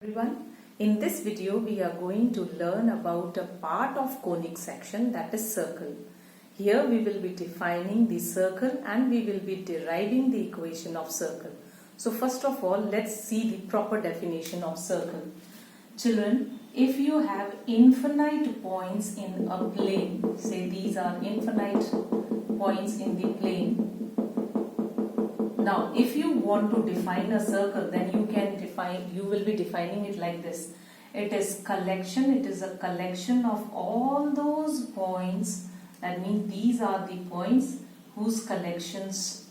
Everyone, in this video we are going to learn about a part of conic section, that is circle. Here we will be defining the circle and we will be deriving the equation of circle. So first of all, let's see the proper definition of circle. Children, if you have infinite points in a plane, say these are infinite points in the plane. Now, if you want to define a circle, then you will be defining it like this. It is a collection of all those points. That means these are the points whose collections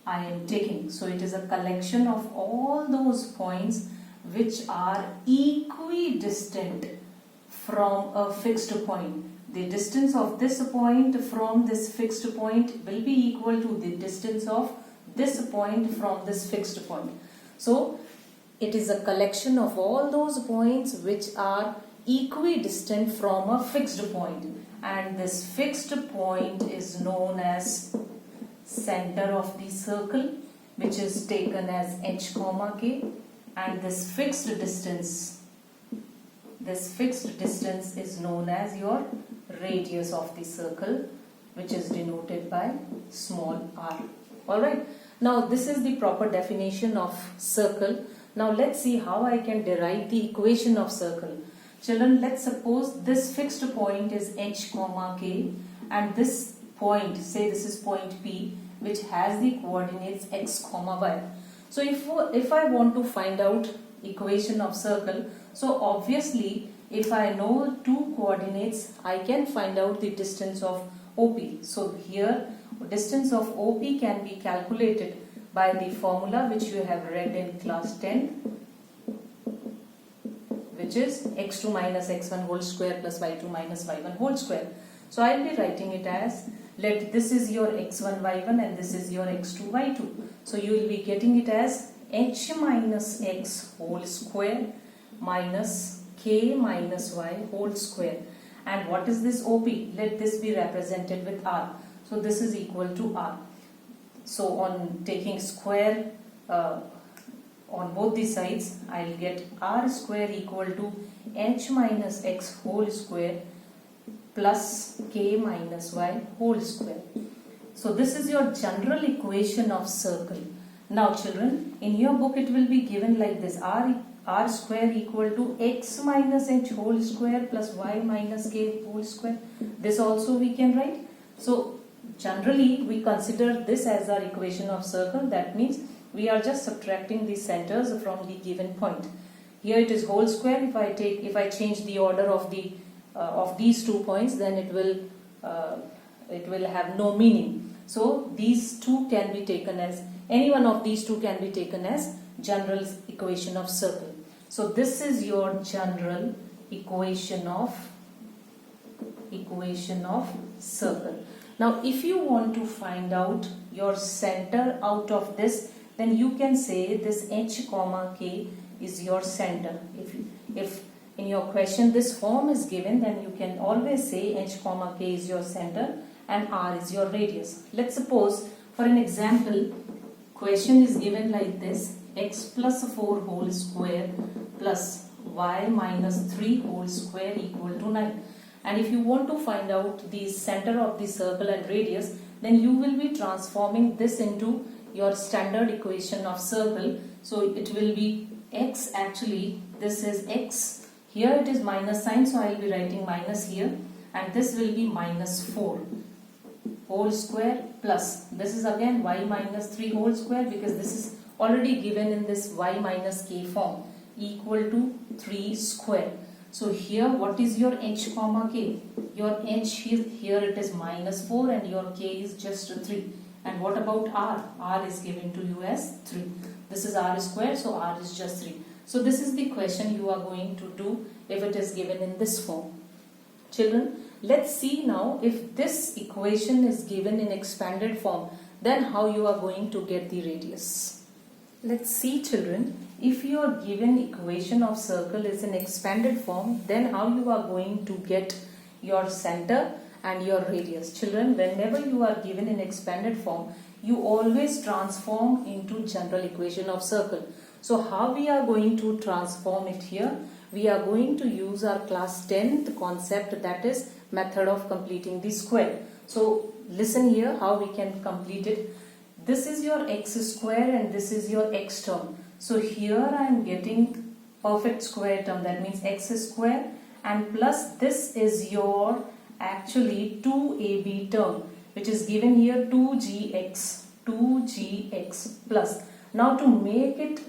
I am taking. So it is a collection of all those points which are equidistant from a fixed point. The distance of this point from this fixed point will be equal to the distance of this point from this fixed point. So it is a collection of all those points which are equidistant from a fixed point, and this fixed point is known as center of the circle, which is taken as h comma k, and this fixed distance is known as your radius of the circle, which is denoted by small r. Alright, now this is the proper definition of circle. Now let's see how I can derive the equation of circle. Children, let's suppose this fixed point is h comma k, and this point, say this is point P, which has the coordinates x comma y. So if I want to find out equation of circle, so obviously if I know two coordinates, I can find out the distance of OP. So here distance of OP can be calculated by the formula which you have read in class 10, which is x2 minus x1 whole square plus y2 minus y1 whole square. So I will be writing it as, let this is your x1 y1 and this is your x2 y2. So you will be getting it as h minus x whole square minus k minus y whole square. And what is this OP? Let this be represented with r. So this is equal to r. So on taking square on both the sides, I will get r square equal to h minus x whole square plus k minus y whole square. So this is your general equation of circle. Now children, in your book it will be given like this: r square equal to x minus h whole square plus y minus k whole square. This also we can write. So generally we consider this as our equation of circle. That means we are just subtracting the centers from the given point. Here it is whole square. If I change the order of these 2 points, then it will have no meaning. So these two can be taken as, any one of these two can be taken as general equation of circle. So this is your general equation of circle. Now if you want to find out your center out of this, then you can say this h comma k is your center. If in your question this form is given, then you can always say h comma k is your center and r is your radius. Let's suppose for an example, question is given like this: x plus 4 whole square plus y minus 3 whole square equal to 9. And if you want to find out the center of the circle and radius, then you will be transforming this into your standard equation of circle. So it will be x, actually this is x, here it is minus sign, so I will be writing minus here, and this will be minus 4 whole square plus, this is again y minus 3 whole square, because this is already given in this y minus k form, equal to 3 square. So here what is your h comma k? Your h here it is minus 4 and your k is just 3. And what about r? R is given to you as 3. This is r square, so r is just 3. So this is the question you are going to do if it is given in this form. Children, let's see now if this equation is given in expanded form, then how you are going to get the radius. Let's see children, if your given equation of circle is in expanded form, then how you are going to get your center and your radius. Children, whenever you are given in expanded form, you always transform into general equation of circle. So how we are going to transform it here? We are going to use our class 10th concept, that is method of completing the square. So listen here how we can complete it. This is your x square and this is your x term. So here I am getting perfect square term, that means x square, and plus this is your actually 2ab term, which is given here 2gx plus. Now to make it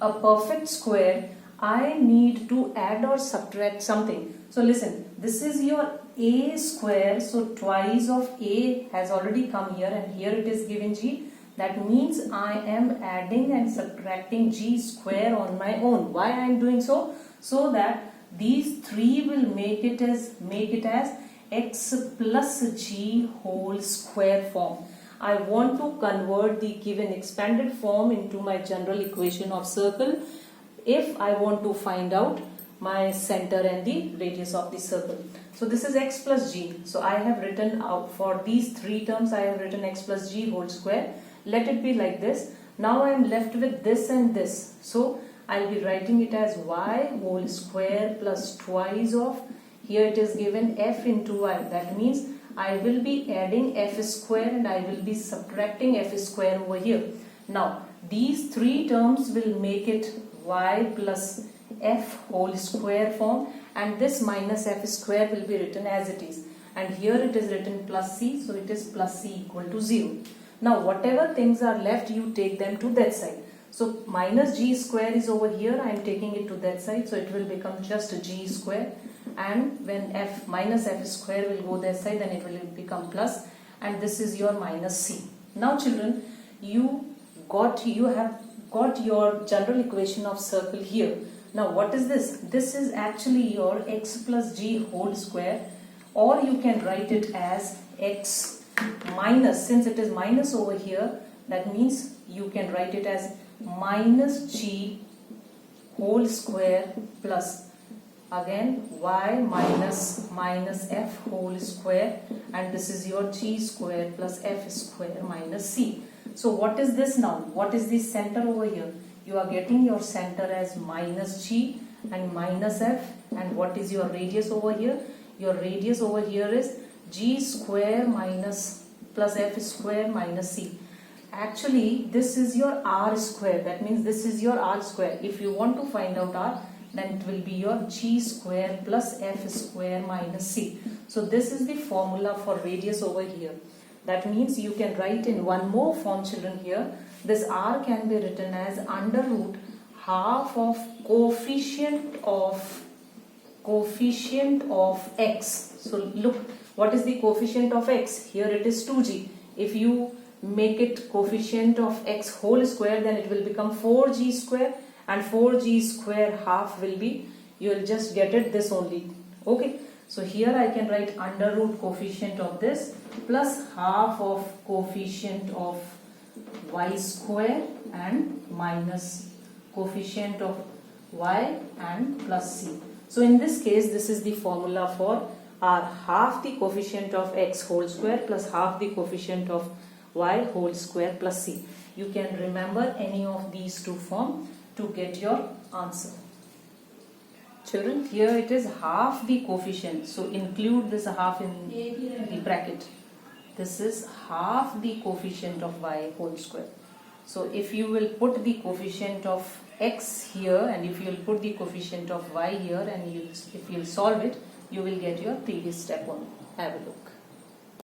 a perfect square, I need to add or subtract something. So listen, this is your a square, so twice of a has already come here and here it is given g. That means I am adding and subtracting g square on my own. Why I am doing so? So that these three will make it as x plus g whole square form. I want to convert the given expanded form into my general equation of circle if I want to find out my center and the radius of the circle. So this is x plus g. So I have written out for these three terms, I have written x plus g whole square. Let it be like this. Now I am left with this and this. So I'll be writing it as y whole square plus twice of, here it is given f into y. That means I will be adding f square and I will be subtracting f square over here. Now these three terms will make it y plus f whole square form, and this minus f square will be written as it is. And here it is written plus c, so it is plus c equal to 0. Now whatever things are left, you take them to that side. So minus g square is over here, I am taking it to that side, so it will become just g square. And when f minus f square will go that side, then it will become plus, and this is your minus c. Now children, you have got your general equation of circle here. Now what is this? This is actually your x plus g whole square, or you can write it as x minus, since it is minus over here, that means you can write it as minus g whole square plus again y minus f whole square, and this is your g square plus f square minus c. So what is this now? What is the center over here? You are getting your center as minus g and minus f, and what is your radius over here? Your radius over here is g square minus plus f square minus c. Actually this is your r square, that means this is your r square. If you want to find out r, then it will be your g square plus f square minus c. So this is the formula for radius over here. That means you can write in one more form, children, here. This r can be written as under root half of coefficient of x. So look, what is the coefficient of x? Here it is 2g. If you make it coefficient of x whole square, then it will become 4g square, and 4g square half will be, you will just get it this only. Okay, so here I can write under root coefficient of this plus half of coefficient of y square and minus coefficient of y and plus c. So in this case, this is the formula for r, half the coefficient of x whole square plus half the coefficient of y whole square plus c. You can remember any of these two forms to get your answer. Children, here it is half the coefficient, so include this half in the bracket. This is half the coefficient of y whole square. So if you will put the coefficient of x here, and if you will put the coefficient of y here, and if you will solve it, you will get your previous step on. Have a look.